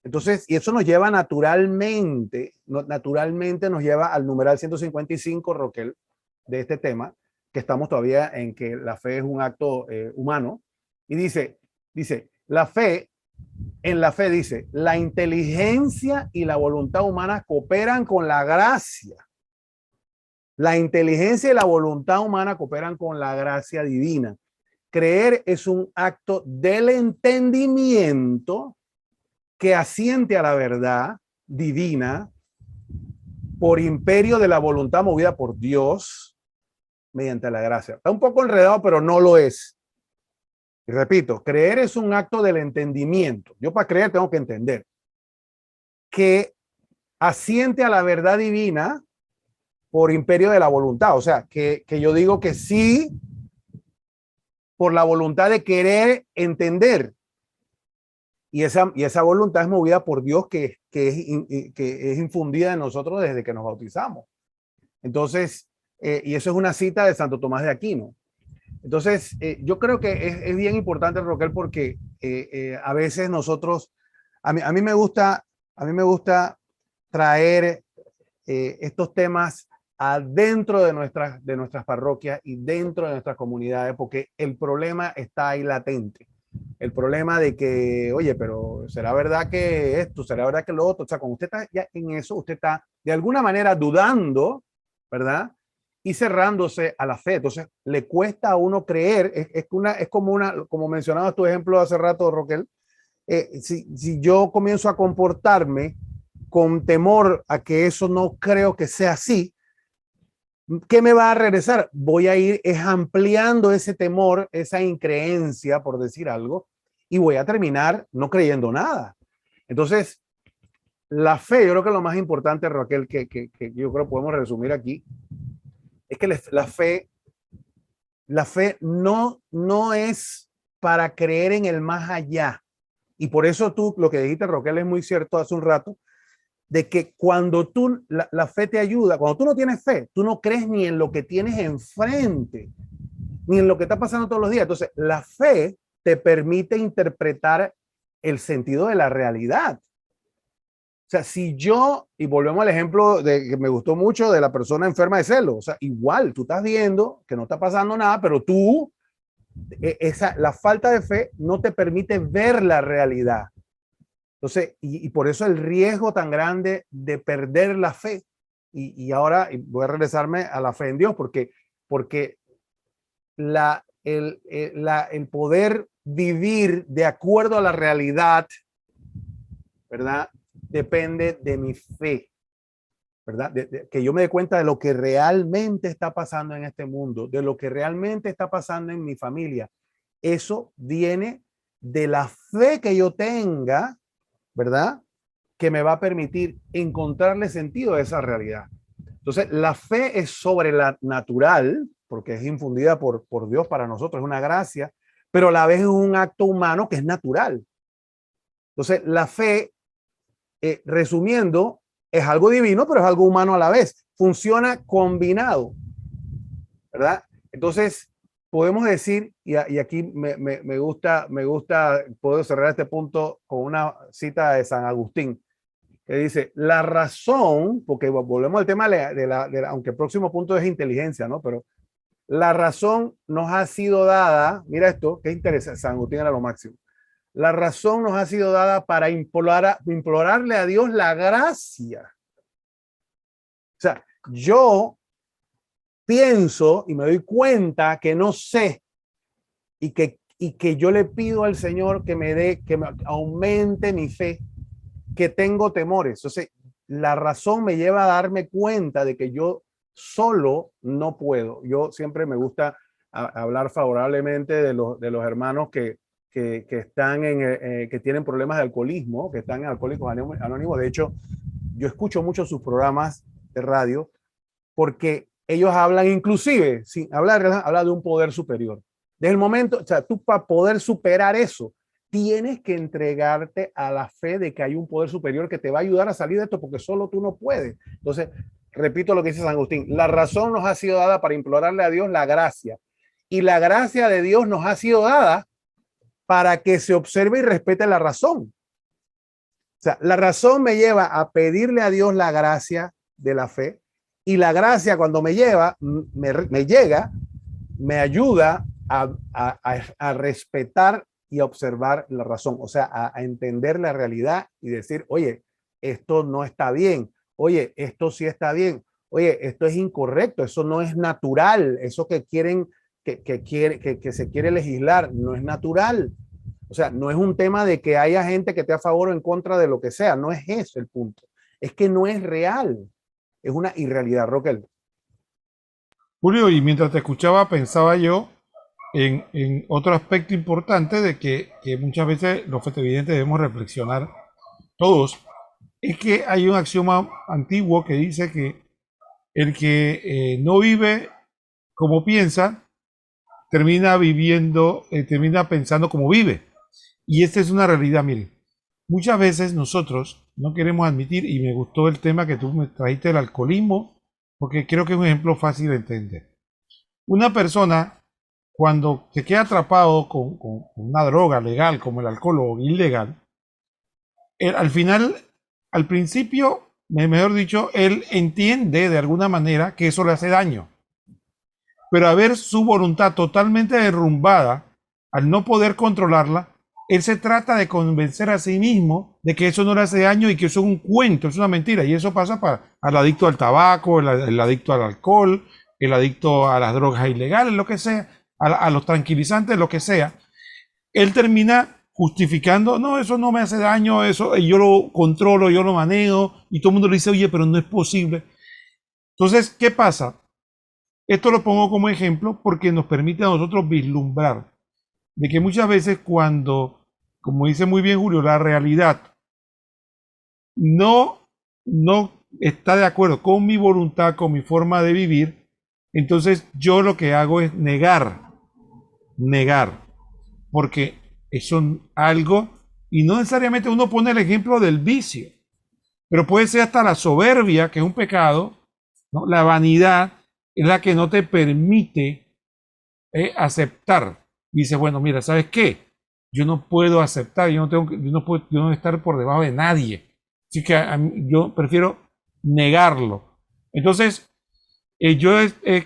Entonces, y eso nos lleva naturalmente nos lleva al numeral 155, Roquel, de este tema, que estamos todavía en que la fe es un acto humano. Y dice, en la fe dice, la inteligencia y la voluntad humana cooperan con la gracia. La inteligencia y la voluntad humana cooperan con la gracia divina. Creer es un acto del entendimiento que asiente a la verdad divina por imperio de la voluntad movida por Dios mediante la gracia. Está un poco enredado, pero no lo es. Y repito, creer es un acto del entendimiento. Yo para creer tengo que entender que asiente a la verdad divina por imperio de la voluntad. O sea, que yo digo que sí por la voluntad de querer entender. Y esa voluntad es movida por Dios que es infundida en nosotros desde que nos bautizamos. Entonces, y eso es una cita de Santo Tomás de Aquino. Entonces, yo creo que es bien importante, Roquel, porque a veces nosotros, a mí me gusta traer estos temas adentro de nuestras parroquias y dentro de nuestras comunidades, porque el problema está ahí latente. El problema de que, oye, pero ¿será verdad que esto? ¿Será verdad que lo otro? O sea, cuando usted está ya en eso, usted está de alguna manera dudando, ¿verdad? Y cerrándose a la fe. Entonces, le cuesta a uno creer. Es como mencionabas tu ejemplo hace rato, Roquel. Si yo comienzo a comportarme con temor a que eso no creo que sea así, ¿qué me va a regresar? Voy a ir ampliando ese temor, esa increencia, por decir algo, y voy a terminar no creyendo nada. Entonces, la fe, yo creo que lo más importante, Raquel, que yo creo que podemos resumir aquí, es que la fe no es para creer en el más allá. Y por eso tú, lo que dijiste, Raquel, es muy cierto hace un rato, de que cuando la fe te ayuda, cuando tú no tienes fe, tú no crees ni en lo que tienes enfrente, ni en lo que está pasando todos los días. Entonces, la fe te permite interpretar el sentido de la realidad. O sea, si yo, y volvemos al ejemplo de que me gustó mucho de la persona enferma de celos, o sea, igual tú estás viendo que no está pasando nada, pero la falta de fe no te permite ver la realidad. Entonces, y por eso el riesgo tan grande de perder la fe. Y ahora voy a regresarme a la fe en Dios, porque el poder vivir de acuerdo a la realidad, ¿verdad? Depende de mi fe, ¿verdad? Que yo me dé cuenta de lo que realmente está pasando en este mundo, de lo que realmente está pasando en mi familia. Eso viene de la fe que yo tenga, ¿verdad? que me va a permitir encontrarle sentido a esa realidad. Entonces, la fe es sobre la natural, porque es infundida por Dios para nosotros, es una gracia, pero a la vez es un acto humano que es natural. Entonces, la fe, resumiendo, es algo divino, pero es algo humano a la vez. Funciona combinado, ¿verdad? Entonces, podemos decir, y aquí me gusta, puedo cerrar este punto con una cita de San Agustín, que dice, la razón, porque volvemos al tema aunque el próximo punto es inteligencia, ¿no? Pero la razón nos ha sido dada, mira esto, qué interesante, San Agustín era lo máximo. La razón nos ha sido dada para implorarle a Dios la gracia. O sea, yo pienso y me doy cuenta que no sé y que yo le pido al Señor que que me aumente mi fe, que tengo temores. Entonces, la razón me lleva a darme cuenta de que yo solo no puedo. Yo siempre me gusta hablar favorablemente de los hermanos que están que tienen problemas de alcoholismo, que están en Alcohólicos Anónimos. De hecho, yo escucho mucho sus programas de radio porque ellos hablan, inclusive, sin hablar de un poder superior. Desde el momento, o sea, tú para poder superar eso, tienes que entregarte a la fe de que hay un poder superior que te va a ayudar a salir de esto, porque solo tú no puedes. Entonces, repito lo que dice San Agustín, la razón nos ha sido dada para implorarle a Dios la gracia, y la gracia de Dios nos ha sido dada para que se observe y respete la razón. O sea, la razón me lleva a pedirle a Dios la gracia de la fe, y la gracia cuando me llega, me ayuda a respetar y a observar la razón, o sea, a entender la realidad y decir, oye, esto no está bien, oye, esto sí está bien, oye, esto es incorrecto, eso no es natural, eso que quieren, que se quiere legislar, no es natural. O sea, no es un tema de que haya gente que esté a favor o en contra de lo que sea, no es eso el punto, es que no es real, es una irrealidad, Roquel. Julio, y mientras te escuchaba pensaba yo en otro aspecto importante de que muchas veces los festevidentes debemos reflexionar todos, es que hay un axioma antiguo que dice que el que no vive como piensa, termina termina pensando como vive. Y esta es una realidad, miren. Muchas veces nosotros no queremos admitir, y me gustó el tema que tú me trajiste del alcoholismo, porque creo que es un ejemplo fácil de entender. Una persona, cuando se queda atrapado con una droga legal como el alcohol o ilegal, al final, al principio, mejor dicho, él entiende de alguna manera que eso le hace daño. Pero a ver su voluntad totalmente derrumbada, al no poder controlarla, él se trata de convencer a sí mismo de que eso no le hace daño y que eso es un cuento, es una mentira. Y eso pasa para el adicto al tabaco, el adicto al alcohol, el adicto a las drogas ilegales, lo que sea, a los tranquilizantes, lo que sea. Él termina justificando, no, eso no me hace daño, eso yo lo controlo, yo lo manejo, y todo el mundo le dice, oye, pero no es posible. Entonces, ¿qué pasa? Esto lo pongo como ejemplo porque nos permite a nosotros vislumbrar de que muchas veces cuando, como dice muy bien Julio, la realidad no está de acuerdo con mi voluntad, con mi forma de vivir, entonces yo lo que hago es negar, porque eso es algo, y no necesariamente uno pone el ejemplo del vicio, pero puede ser hasta la soberbia, que es un pecado, ¿no? La vanidad es la que no te permite aceptar. Y dice, bueno, mira, ¿sabes qué? Yo no puedo aceptar, yo no puedo estar por debajo de nadie. Así que yo prefiero negarlo. Entonces,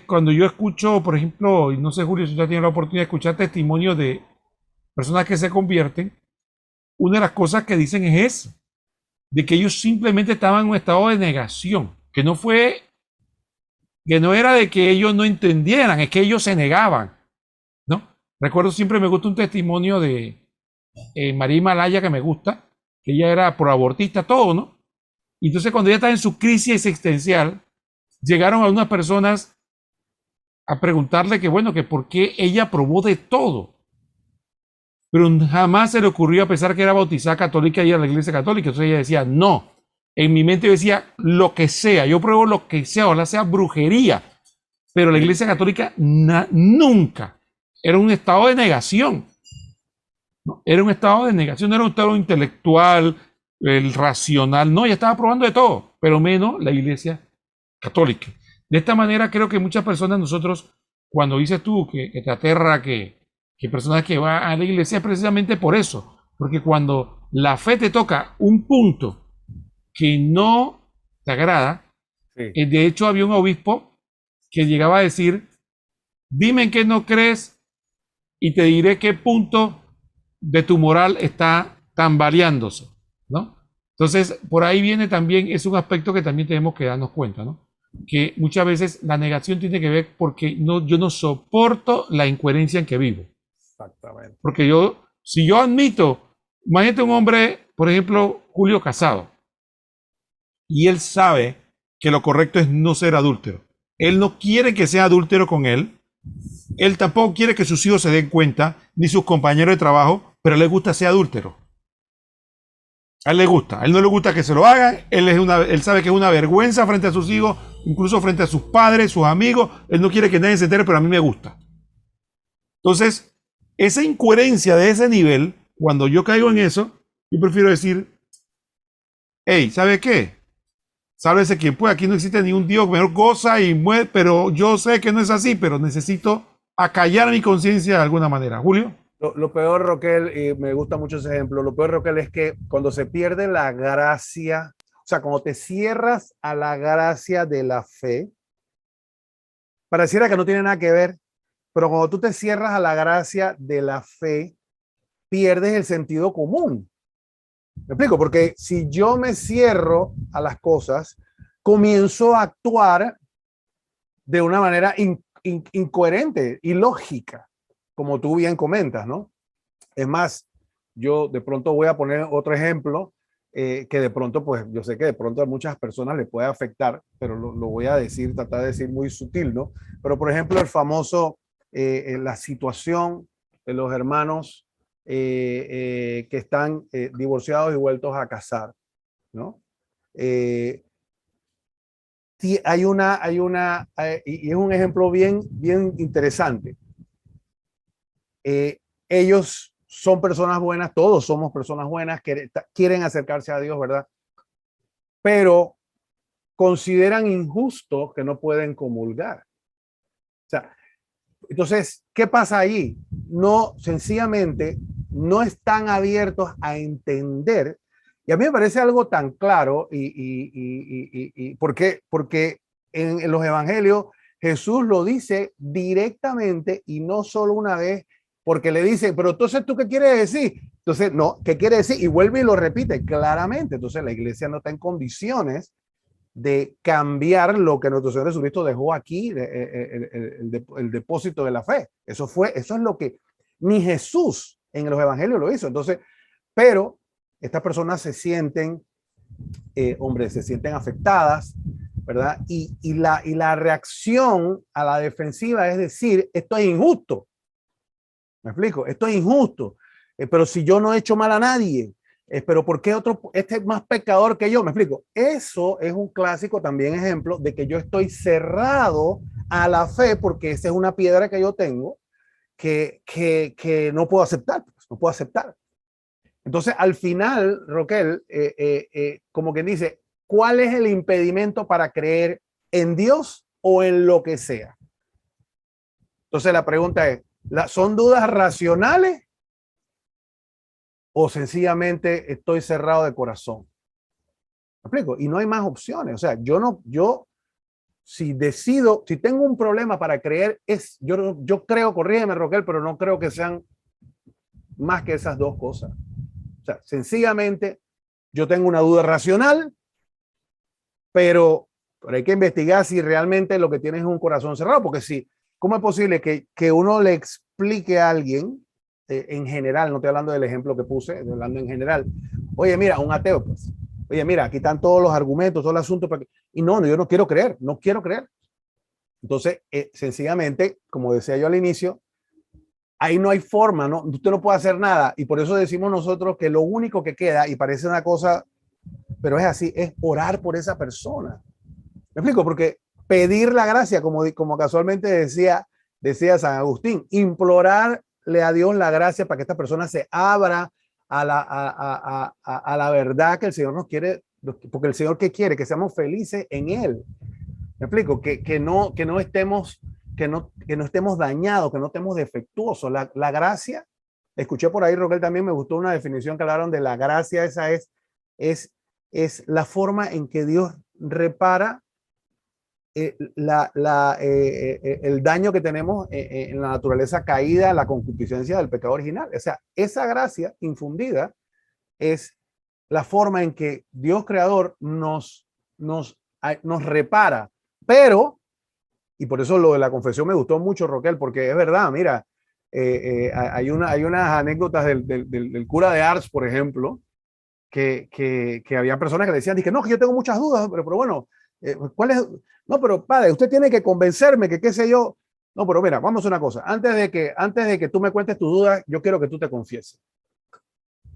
cuando yo escucho, por ejemplo, y no sé, Julio, si ya tiene la oportunidad de escuchar testimonios de personas que se convierten, una de las cosas que dicen es eso, de que ellos simplemente estaban en un estado de negación, que no era de que ellos no entendieran, es que ellos se negaban, ¿no? Recuerdo siempre, me gusta un testimonio de María Himalaya que me gusta, que ella era proabortista, todo, ¿no? Y entonces cuando ella estaba en su crisis existencial, llegaron a unas personas a preguntarle que, bueno, que por qué ella probó de todo, pero jamás se le ocurrió, a pesar que era bautizada católica, ir a la iglesia católica. Entonces ella decía, no. En mi mente yo decía, lo que sea, yo pruebo lo que sea, ojalá sea brujería. Pero la iglesia católica nunca. Era un estado de negación. ¿No? Era un estado de negación, no era un estado intelectual, el racional. No, ella estaba probando de todo, pero menos la iglesia católica. De esta manera creo que muchas personas, nosotros, cuando dices tú que te aterra que personas que van a la iglesia, precisamente por eso. Porque cuando la fe te toca un punto que no te agrada, Sí. de hecho había un obispo que llegaba a decir, dime en qué no crees y te diré qué punto de tu moral está tambaleándose, ¿no? Entonces, por ahí viene también, es un aspecto que también tenemos que darnos cuenta, ¿no? Que muchas veces la negación tiene que ver porque yo no soporto la incoherencia en que vivo. Exactamente. Porque si yo admito, imagínate un hombre, por ejemplo, Julio casado, y él sabe que lo correcto es no ser adúltero. Él no quiere que sea adúltero con él. Él tampoco quiere que sus hijos se den cuenta, ni sus compañeros de trabajo, pero a él le gusta ser adúltero. A él le gusta. A él no le gusta que se lo hagan. Él sabe que es una vergüenza frente a sus hijos, incluso frente a sus padres, sus amigos. Él no quiere que nadie se entere, pero a mí me gusta. Entonces, esa incoherencia de ese nivel, cuando yo caigo en eso, yo prefiero decir, hey, ¿sabe qué? Sálvese quien pueda. Aquí no existe ningún Dios, mejor goza y muere, pero yo sé que no es así, pero necesito acallar mi conciencia de alguna manera. Julio. Lo peor, Roquel, y me gusta mucho ese ejemplo, lo peor, Roquel, es que cuando se pierde la gracia, o sea, cuando te cierras a la gracia de la fe, pareciera que no tiene nada que ver, pero cuando tú te cierras a la gracia de la fe, pierdes el sentido común. ¿Me explico? Porque si yo me cierro a las cosas, comienzo a actuar de una manera incoherente, ilógica, como tú bien comentas, ¿no? Es más, yo de pronto voy a poner otro ejemplo que de pronto, pues yo sé que de pronto a muchas personas le puede afectar, pero lo voy a decir, tratar de decir muy sutil, ¿no? Pero por ejemplo, el famoso, la situación de los hermanos que están divorciados y vueltos a casar, ¿no? Sí, y es un ejemplo bien interesante. Ellos son personas buenas, todos somos personas buenas, que quieren acercarse a Dios, ¿verdad? Pero consideran injusto que no pueden comulgar. O sea, entonces, ¿qué pasa ahí? No, sencillamente, no están abiertos a entender. Y a mí me parece algo tan claro, ¿por qué? Porque en los evangelios Jesús lo dice directamente y no solo una vez, porque le dice, pero entonces ¿tú qué quieres decir? Entonces, no, ¿qué quiere decir? Y vuelve y lo repite claramente. Entonces, la iglesia no está en condiciones de cambiar lo que nuestro Señor Jesucristo dejó aquí, el depósito de la fe. Eso es lo que ni Jesús en los evangelios lo hizo. Entonces, pero estas personas se sienten, se sienten afectadas, ¿verdad? Y la reacción a la defensiva es decir, esto es injusto. ¿Me explico? Esto es injusto. Pero si yo no he hecho mal a nadie, pero ¿por qué este es más pecador que yo? ¿Me explico? Eso es un clásico también ejemplo de que yo estoy cerrado a la fe porque esa es una piedra que yo tengo que no puedo aceptar, pues, no puedo aceptar. Entonces, al final, Roquel, como quien dice, ¿cuál es el impedimento para creer en Dios o en lo que sea? Entonces, la pregunta es, ¿son dudas racionales o sencillamente estoy cerrado de corazón? ¿Me explico? Y no hay más opciones. O sea, si tengo un problema para creer, yo creo, corrígeme, Roquel, pero no creo que sean más que esas dos cosas. O sea, sencillamente yo tengo una duda racional, pero hay que investigar si realmente lo que tienes es un corazón cerrado, porque si, ¿cómo es posible que uno le explique a alguien, en general, no estoy hablando del ejemplo que puse, estoy hablando en general, oye, mira, un ateo, pues, oye, mira, aquí están todos los argumentos, todo el asunto, y no, yo no quiero creer, no quiero creer. Entonces, sencillamente, como decía yo al inicio, ahí no hay forma, ¿no? Usted no puede hacer nada. Y por eso decimos nosotros que lo único que queda, y parece una cosa, pero es así, es orar por esa persona. ¿Me explico? Porque pedir la gracia, como casualmente decía San Agustín, implorarle a Dios la gracia para que esta persona se abra a la verdad que el Señor nos quiere, porque el Señor que quiere que seamos felices en Él. ¿Me explico? Que no estemos dañados, que no estemos defectuosos. La gracia, escuché por ahí, Roquel, también me gustó una definición que hablaron de la gracia. Esa es la forma en que Dios repara el daño que tenemos en la naturaleza caída, la concupiscencia del pecado original. O sea, esa gracia infundida es la forma en que Dios creador nos repara. Pero, y por eso lo de la confesión me gustó mucho, Roquel, porque es verdad, mira, hay unas anécdotas del cura de Ars, por ejemplo, que había personas que le decían, dije, no, que yo tengo muchas dudas, pero bueno, ¿cuál es? No, pero padre, usted tiene que convencerme que qué sé yo. No, pero mira, vamos a una cosa. Antes de que tú me cuentes tus dudas, yo quiero que tú te confieses.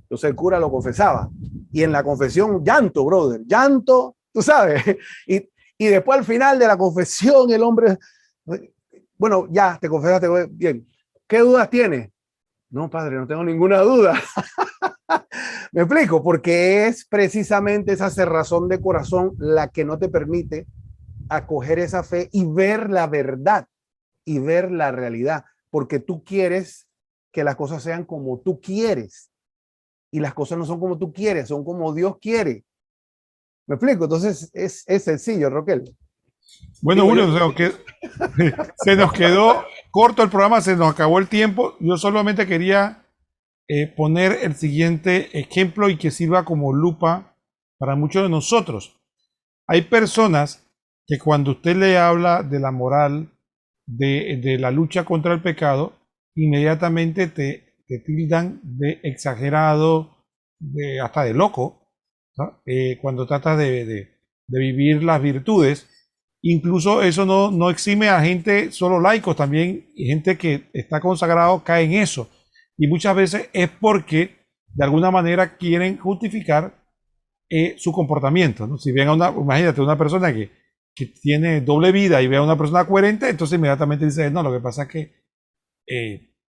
Entonces el cura lo confesaba. Y en la confesión, llanto, brother, llanto, tú sabes. Y después al final de la confesión, el hombre, bueno, ya te confesaste bien. ¿Qué dudas tienes? No, padre, no tengo ninguna duda. Me explico, porque es precisamente esa cerrazón de corazón la que no te permite acoger esa fe y ver la verdad y ver la realidad, porque tú quieres que las cosas sean como tú quieres y las cosas no son como tú quieres, son como Dios quiere. ¿Me explico? Entonces es sencillo, Roquel. Bueno, Julio, se nos quedó corto el programa, se nos acabó el tiempo. Yo solamente quería poner el siguiente ejemplo y que sirva como lupa para muchos de nosotros. Hay personas que cuando usted le habla de la moral, de la lucha contra el pecado, inmediatamente te tildan de exagerado, hasta de loco, ¿no? Cuando tratas de vivir las virtudes. Incluso eso no exime a gente, solo laicos, también gente que está consagrado cae en eso. Y muchas veces es porque de alguna manera quieren justificar su comportamiento, ¿no? Si ven imagínate una persona que tiene doble vida y ve a una persona coherente, entonces inmediatamente dice, no, lo que pasa es que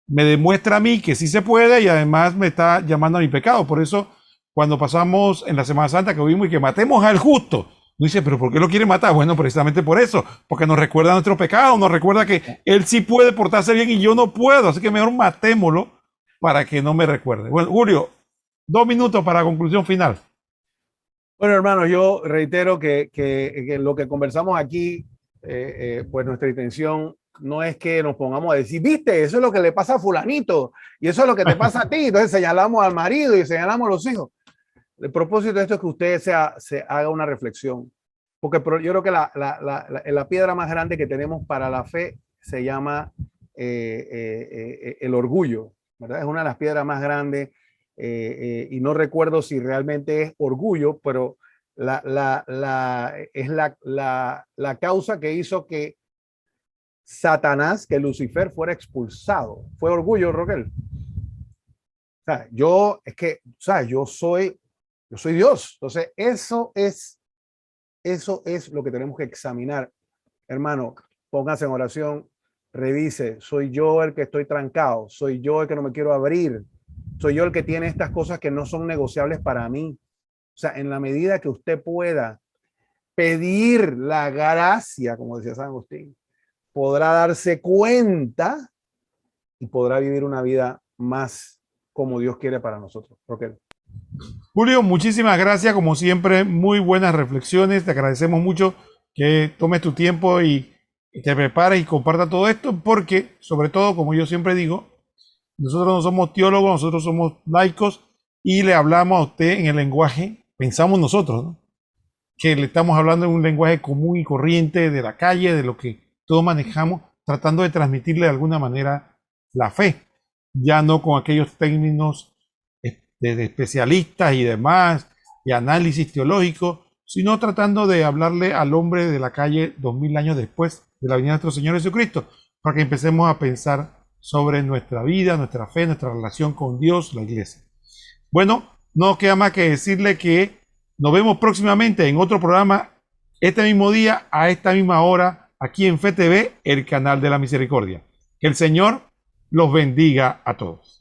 me demuestra a mí que sí se puede y además me está llamando a mi pecado. Por eso, cuando pasamos en la Semana Santa que vimos y que matemos al justo, no dice, pero ¿por qué lo quiere matar? Bueno, precisamente por eso, porque nos recuerda nuestro pecado, nos recuerda que él sí puede portarse bien y yo no puedo, así que mejor matémoslo para que no me recuerde. Bueno, Julio, 2 minutos para conclusión final. Bueno, hermano, yo reitero que lo que conversamos aquí, pues nuestra intención no es que nos pongamos a decir, viste, eso es lo que le pasa a fulanito y eso es lo que te pasa a ti. Entonces señalamos al marido y señalamos a los hijos. El propósito de esto es que usted se haga una reflexión, porque yo creo que la piedra más grande que tenemos para la fe se llama el orgullo, ¿verdad? Es una de las piedras más grandes y no recuerdo si realmente es orgullo, pero es la causa que hizo que Satanás, que Lucifer fuera expulsado. Fue orgullo, Roquel. O sea, yo soy Dios. Entonces, eso es lo que tenemos que examinar. Hermano, póngase en oración, revise, soy yo el que estoy trancado, soy yo el que no me quiero abrir, soy yo el que tiene estas cosas que no son negociables para mí. O sea, en la medida que usted pueda pedir la gracia, como decía San Agustín, podrá darse cuenta y podrá vivir una vida más como Dios quiere para nosotros. Roquel. Julio, muchísimas gracias, como siempre, muy buenas reflexiones, te agradecemos mucho que tomes tu tiempo y te prepares y compartas todo esto, porque, sobre todo, como yo siempre digo, nosotros no somos teólogos, nosotros somos laicos y le hablamos a usted en el lenguaje, pensamos nosotros, ¿no? Que le estamos hablando en un lenguaje común y corriente de la calle, de lo que todos manejamos, tratando de transmitirle de alguna manera la fe, ya no con aquellos términos de especialistas y demás, y análisis teológico, sino tratando de hablarle al hombre de la calle 2000 años después de la venida de nuestro Señor Jesucristo, para que empecemos a pensar sobre nuestra vida, nuestra fe, nuestra relación con Dios, la iglesia. Bueno, no queda más que decirle que nos vemos próximamente en otro programa, este mismo día, a esta misma hora, aquí en FETV, el canal de la misericordia. Que el Señor los bendiga a todos.